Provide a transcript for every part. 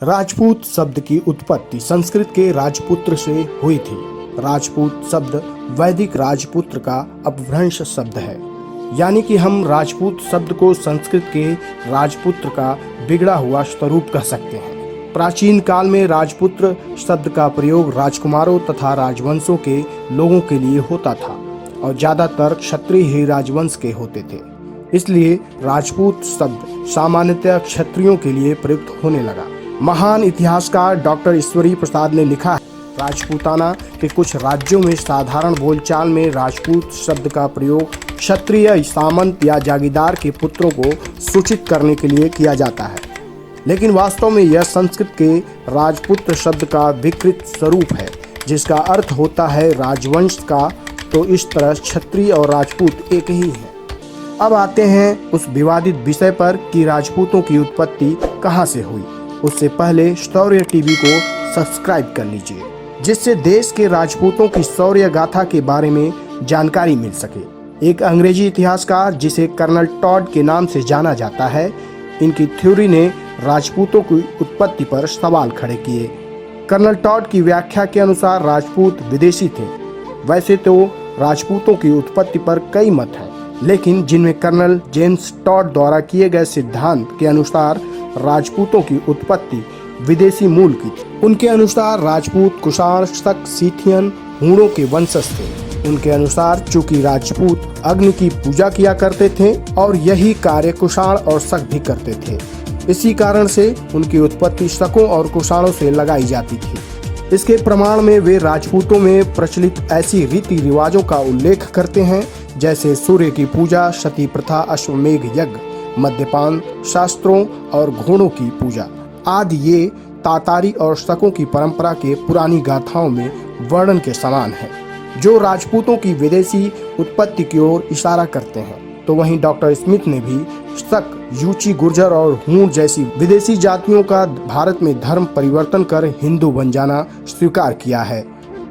राजपूत शब्द की उत्पत्ति संस्कृत के राजपुत्र से हुई थी। राजपूत शब्द वैदिक राजपुत्र का अपभ्रंश शब्द है, यानी कि हम राजपूत शब्द को संस्कृत के राजपुत्र का बिगड़ा हुआ स्वरूप कह सकते हैं। प्राचीन काल में राजपुत्र शब्द का प्रयोग राजकुमारों तथा राजवंशों के लोगों के लिए होता था और ज्यादातर क्षत्रिय ही राजवंश के होते थे। इसलिए राजपूत शब्द सामान्यतः क्षत्रियों के लिए प्रयुक्त होने लगा। महान इतिहासकार डॉक्टर ईश्वरी प्रसाद ने लिखा है, राजपूताना के कुछ राज्यों में साधारण बोलचाल में राजपूत शब्द का प्रयोग क्षत्रिय, सामंत या जागीरदार के पुत्रों को सूचित करने के लिए किया जाता है, लेकिन वास्तव में यह संस्कृत के राजपुत्र शब्द का विकृत स्वरूप है, जिसका अर्थ होता है राजवंश का। तो इस तरह क्षत्रिय और राजपूत एक ही है। अब आते हैं उस विवादित विषय पर कि राजपूतों की उत्पत्ति कहाँ से हुई। उससे पहले शौर्य टीवी को सब्सक्राइब कर लीजिए, जिससे देश के राजपूतों की शौर्य गाथा के बारे में जानकारी मिल सके। एक अंग्रेजी इतिहासकार जिसे कर्नल टॉड के नाम से जाना जाता है, इनकी थ्योरी ने राजपूतों की उत्पत्ति पर सवाल खड़े किए। कर्नल टॉड की व्याख्या के अनुसार राजपूत विदेशी थे। वैसे तो राजपूतों की उत्पत्ति पर कई मत हैं, लेकिन जिनमें कर्नल जेम्स टॉड द्वारा किए गए सिद्धांत के अनुसार राजपूतों की उत्पत्ति विदेशी मूल की थी। उनके अनुसार राजपूत कुषाण, शक, सीथियन, हूणों के वंशज थे। उनके अनुसार चूंकि राजपूत अग्नि की पूजा किया करते थे और यही कार्य कुषाण और शक भी करते थे, इसी कारण से उनकी उत्पत्ति शकों और कुषाणों से लगाई जाती थी। इसके प्रमाण में वे राजपूतों में प्रचलित ऐसी रीति रिवाजों का उल्लेख करते हैं, जैसे सूर्य की पूजा, सती प्रथा, अश्वमेघ यज्ञ, मद्यपान, शास्त्रों और घोड़ों की पूजा आदि। ये तातारी और शकों की परंपरा के पुरानी गाथाओं में वर्णन के समान है, जो राजपूतों की विदेशी उत्पत्ति की ओर इशारा करते हैं। तो वहीं डॉक्टर स्मिथ ने भी शक, यूची, गुर्जर और हूण जैसी विदेशी जातियों का भारत में धर्म परिवर्तन कर हिंदू बन जाना स्वीकार किया है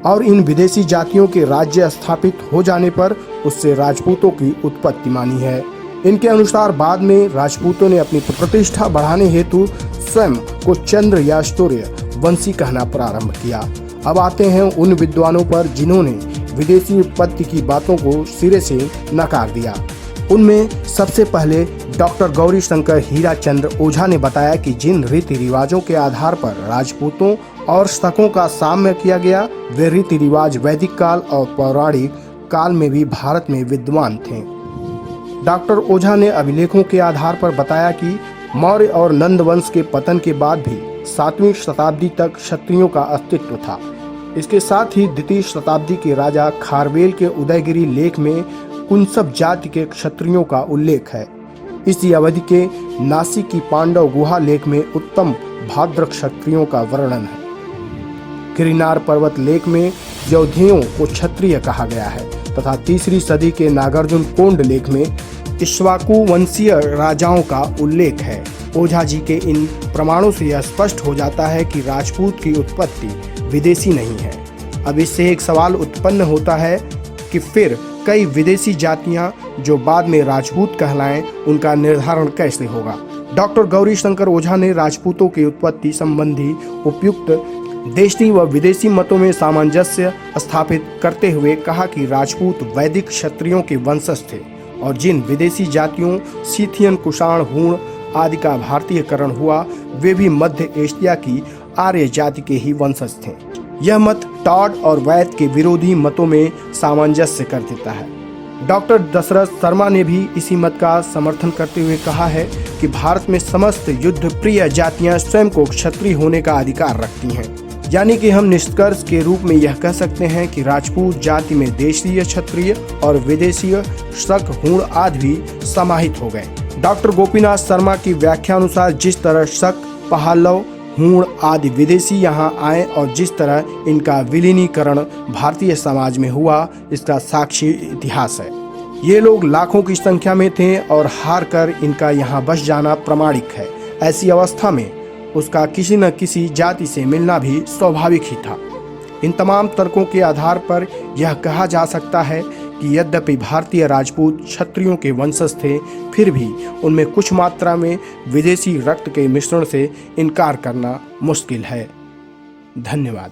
और इन विदेशी जातियों के राज्य स्थापित हो जाने पर उससे राजपूतों की उत्पत्ति मानी है। इनके अनुसार बाद में राजपूतों ने अपनी प्रतिष्ठा बढ़ाने हेतु स्वयं को चंद्र या सूर्य वंशी कहना प्रारंभ किया। अब आते हैं उन विद्वानों पर जिन्होंने विदेशी उत्पत्ति की बातों को सिरे से नकार दिया। उनमें सबसे पहले डॉक्टर गौरी शंकर हीराचंद्र ओझा ने बताया कि जिन रीति रिवाजों के आधार पर राजपूतों और शकों का साम्य किया गया, वे रीति रिवाज वैदिक काल और पौराणिक काल में भी भारत में विद्यमान थे। डॉक्टर ओझा ने अभिलेखों के आधार पर बताया कि मौर्य और नंद वंश के पतन के बाद भी 7वीं शताब्दी तक क्षत्रियों का अस्तित्व था। इसके साथ ही द्वितीय शताब्दी के राजा खारवेल के उदयगिरी लेख में कुंसब जाति के क्षत्रियों का उल्लेख है। इसी अवधि के नासिक की पांडव गुहा लेख में उत्तम भाद्र क्षत्रियों का वर्णन है। गिरिनार पर्वत लेख में यौधेयों को क्षत्रिय कहा गया है तथा 3री सदी के नागार्जुन कोंड लेख में इक्ष्वाकु वंशीय राजाओं का उल्लेख है। ओझा जी के इन प्रमाणों से यह स्पष्ट हो जाता है कि राजपूत की उत्पत्ति विदेशी नहीं है। अब इससे एक सवाल उत्पन्न होता है कि फिर कई विदेशी जातियां जो बाद में राजपूत कहलाएं, उनका निर्धारण कैसे होगा। डॉक्टर गौरी शंकर ओझा ने राजपूतों की उत्पत्ति संबंधी उपयुक्त देशी व विदेशी मतों में सामंजस्य स्थापित करते हुए कहा कि राजपूत वैदिक क्षत्रियों के वंशज थे और जिन विदेशी जातियों सीथियन, कुषाण, हूण आदि का भारतीयकरण हुआ, वे भी मध्य एशिया की आर्य जाति के ही वंशज थे। यह मत टॉड और वैद के विरोधी मतों में सामंजस्य कर देता है। डॉक्टर दशरथ शर्मा ने भी इसी मत का समर्थन करते हुए कहा है कि भारत में समस्त युद्ध प्रिय जातियां स्वयं को क्षत्रिय होने का अधिकार रखती हैं। यानी कि हम निष्कर्ष के रूप में यह कह सकते हैं कि राजपूत जाति में देशीय क्षत्रिय और विदेशीय शक, हूण आदि भी समाहित हो गए। डॉक्टर गोपीनाथ शर्मा की व्याख्या अनुसार जिस तरह शक, पहलव, हूण आदि विदेशी यहाँ आए और जिस तरह इनका विलीनीकरण भारतीय समाज में हुआ, इसका साक्षी इतिहास है। ये लोग लाखों की संख्या में थे और हार कर इनका यहाँ बस जाना प्रमाणिक है। ऐसी अवस्था में उसका किसी न किसी जाति से मिलना भी स्वाभाविक ही था। इन तमाम तर्कों के आधार पर यह कहा जा सकता है कि यद्यपि भारतीय राजपूत क्षत्रियों के वंशज थे, फिर भी उनमें कुछ मात्रा में विदेशी रक्त के मिश्रण से इनकार करना मुश्किल है। धन्यवाद।